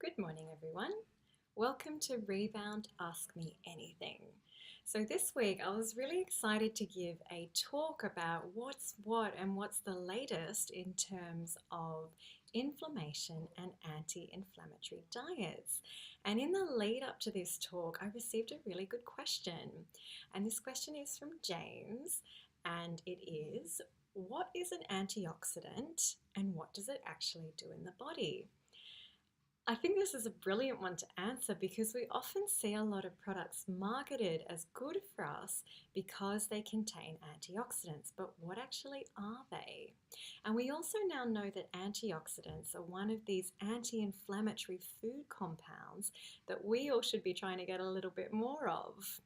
Good morning, everyone. Welcome to Rebound Ask Me Anything. So, this week I was really excited to give a talk about what's what and what's the latest in terms of inflammation and anti inflammatory diets. And in the lead up to this talk, I received a really good question. And this question is from James, and it is: what is an antioxidant and what does it actually do in the body? I think this is a brilliant one to answer because we often see a lot of products marketed as good for us because they contain antioxidants. But what actually are they? And we also now know that antioxidants are one of these anti inflammatory food compounds that we all should be trying to get a little bit more of.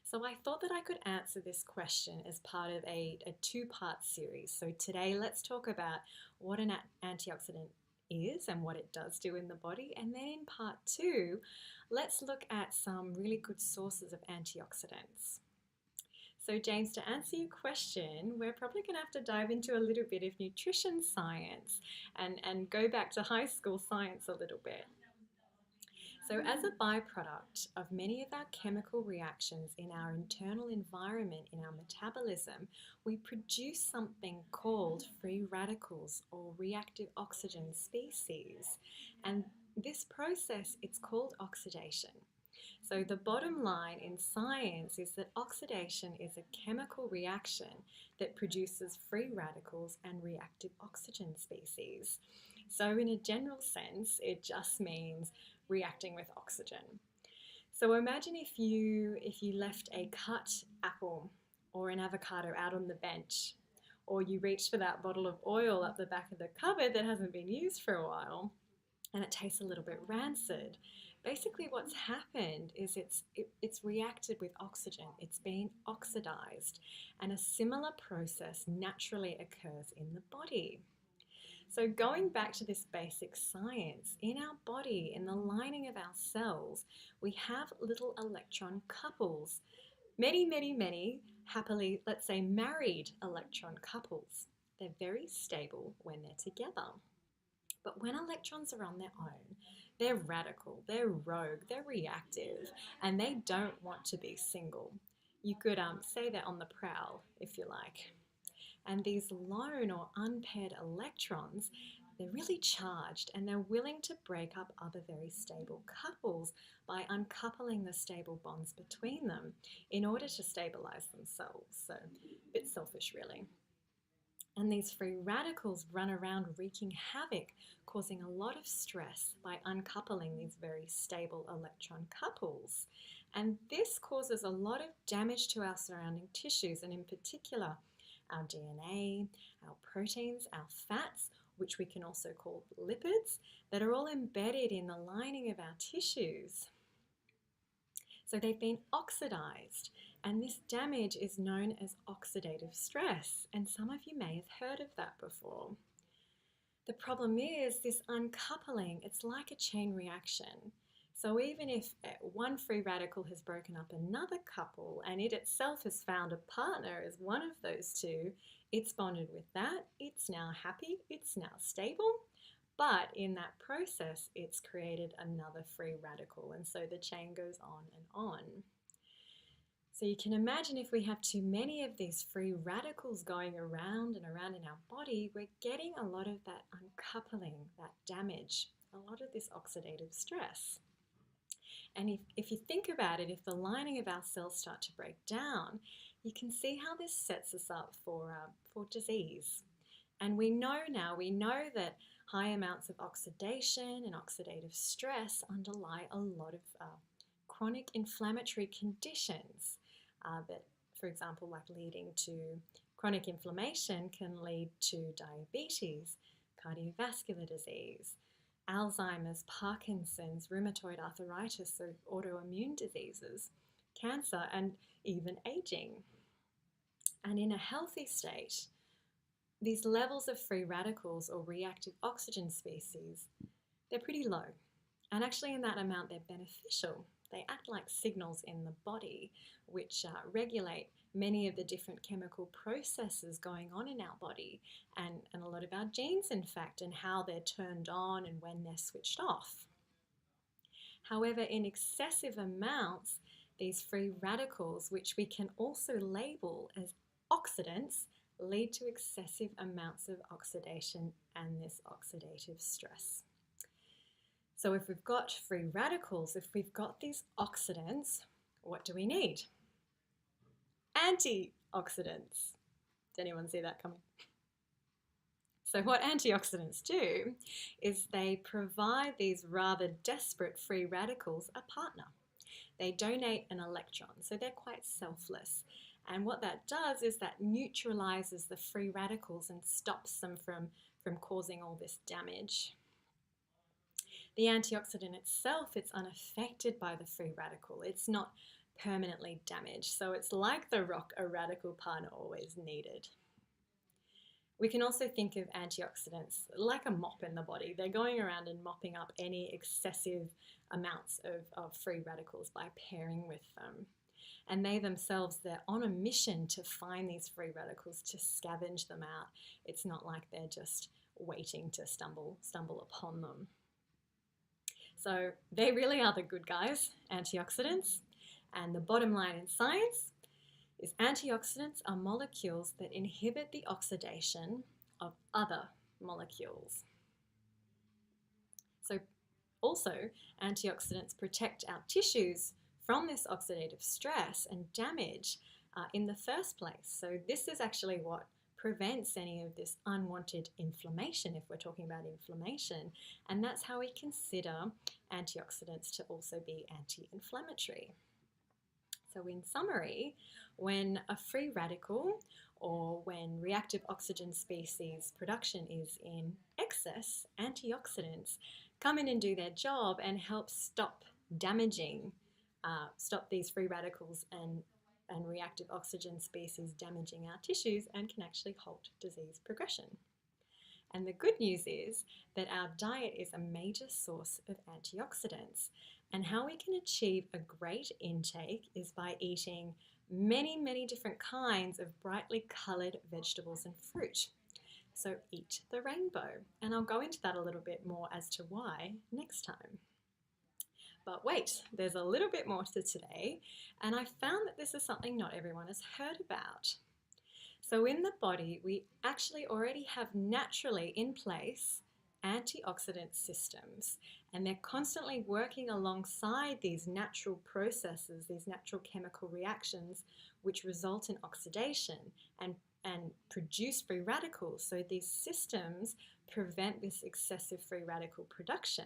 So I thought that I could answer this question as part of a two-part series. So today let's talk about what an antioxidant is and what it does do in the body. And then in part two, let's look at some really good sources of antioxidants. So James, to answer your question, we're probably going to have to dive into a little bit of nutrition science and go back to high school science a little bit. So, as a byproduct of many of our chemical reactions in our internal environment, in our metabolism, we produce something called free radicals or reactive oxygen species. And this process, it's called oxidation. So the bottom line in science is that oxidation is a chemical reaction that produces free radicals and reactive oxygen species. So in a general sense, it just means reacting with oxygen. So imagine if you left a cut apple or an avocado out on the bench, or you reached for that bottle of oil up the back of the cupboard that hasn't been used for a while and it tastes a little bit rancid. Basically what's happened is it's reacted with oxygen. It's been oxidized, and a similar process naturally occurs in the body. So going back to this basic science, in our body, in the lining of our cells, we have little electron couples. Many, happily, let's say married electron couples. They're very stable when they're together. But when electrons are on their own, they're radical, they're rogue, they're reactive, and they don't want to be single. You could say they're on the prowl, if you like. And these lone or unpaired electrons, they're really charged and they're willing to break up other very stable couples by uncoupling the stable bonds between them in order to stabilize themselves. So a bit selfish, really. And these free radicals run around wreaking havoc, causing a lot of stress by uncoupling these very stable electron couples. And this causes a lot of damage to our surrounding tissues, and in particular, our DNA, our proteins, our fats, which we can also call lipids, that are all embedded in the lining of our tissues. So they've been oxidized, and this damage is known as oxidative stress, and some of you may have heard of that before. The problem is this uncoupling, it's like a chain reaction. So even if one free radical has broken up another couple and it itself has found a partner as one of those two, it's bonded with that, it's now happy, it's now stable, but in that process it's created another free radical, and so the chain goes on and on. So you can imagine if we have too many of these free radicals going around and around in our body, we're getting a lot of that uncoupling, that damage, a lot of this oxidative stress. And if you think about it, if the lining of our cells start to break down, you can see how this sets us up for disease. And we know that high amounts of oxidation and oxidative stress underlie a lot of chronic inflammatory conditions that, for example, like leading to chronic inflammation can lead to diabetes, cardiovascular disease, Alzheimer's, Parkinson's, rheumatoid arthritis, so autoimmune diseases, cancer, and even aging. And in a healthy state, these levels of free radicals or reactive oxygen species, they're pretty low. And actually, in that amount, they're beneficial. They act like signals in the body, which regulate many of the different chemical processes going on in our body, and a lot of our genes, in fact, and how they're turned on and when they're switched off. However, in excessive amounts, these free radicals, which we can also label as oxidants, lead to excessive amounts of oxidation and this oxidative stress. So if we've got free radicals, if we've got these oxidants, what do we need? Antioxidants. Did anyone see that coming? So what antioxidants do is they provide these rather desperate free radicals a partner. They donate an electron, so they're quite selfless. And what that does is that neutralizes the free radicals and stops them from causing all this damage. The antioxidant itself, it's unaffected by the free radical. It's not permanently damaged. So it's like the rock, a radical partner always needed. We can also think of antioxidants like a mop in the body. They're going around and mopping up any excessive amounts of free radicals by pairing with them. And they themselves, they're on a mission to find these free radicals, to scavenge them out. It's not like they're just waiting to stumble upon them. So they really are the good guys, antioxidants. And the bottom line in science is antioxidants are molecules that inhibit the oxidation of other molecules. So also, antioxidants protect our tissues from this oxidative stress and damage in the first place. So this is actually what prevents any of this unwanted inflammation, if we're talking about inflammation, and that's how we consider antioxidants to also be anti-inflammatory. So in summary, when a free radical or when reactive oxygen species production is in excess, antioxidants come in and do their job and help stop these free radicals and reactive oxygen species damaging our tissues, and can actually halt disease progression. And the good news is that our diet is a major source of antioxidants, and how we can achieve a great intake is by eating many, many different kinds of brightly coloured vegetables and fruit. So eat the rainbow, and I'll go into that a little bit more as to why next time. But wait, there's a little bit more to today, and I found that this is something not everyone has heard about. So in the body, we actually already have naturally in place antioxidant systems, and they're constantly working alongside these natural processes, these natural chemical reactions, which result in oxidation and produce free radicals. So these systems prevent this excessive free radical production.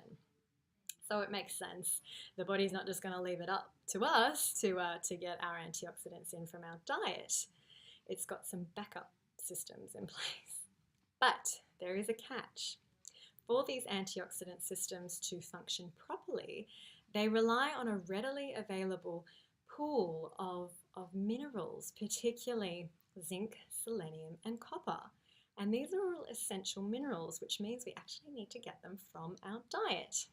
So it makes sense. The body's not just going to leave it up to us to get our antioxidants in from our diet. It's got some backup systems in place. But there is a catch. For these antioxidant systems to function properly, they rely on a readily available pool of minerals, particularly zinc, selenium, and copper. And these are all essential minerals, which means we actually need to get them from our diet.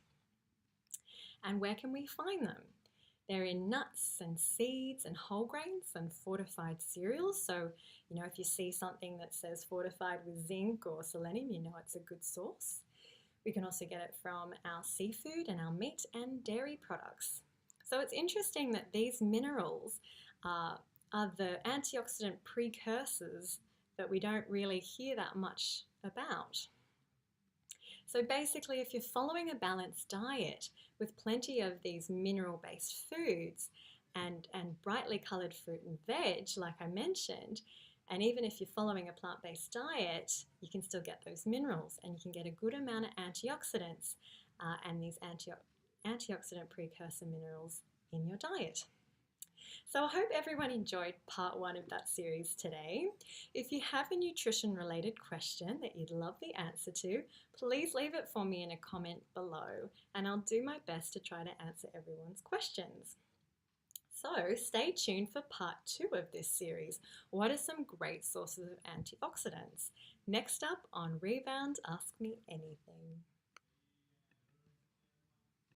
And where can we find them? They're in nuts and seeds and whole grains and fortified cereals. So, if you see something that says fortified with zinc or selenium, you know it's a good source. We can also get it from our seafood and our meat and dairy products. So it's interesting that these minerals are the antioxidant precursors that we don't really hear that much about. So basically, if you're following a balanced diet with plenty of these mineral-based foods and brightly coloured fruit and veg, like I mentioned, and even if you're following a plant-based diet, you can still get those minerals, and you can get a good amount of antioxidants and these antioxidant precursor minerals in your diet. So I hope everyone enjoyed part 1 of that series today. If you have a nutrition-related question that you'd love the answer to, please leave it for me in a comment below, and I'll do my best to try to answer everyone's questions. So stay tuned for part 2 of this series. What are some great sources of antioxidants? Next up on Rebound, Ask Me Anything.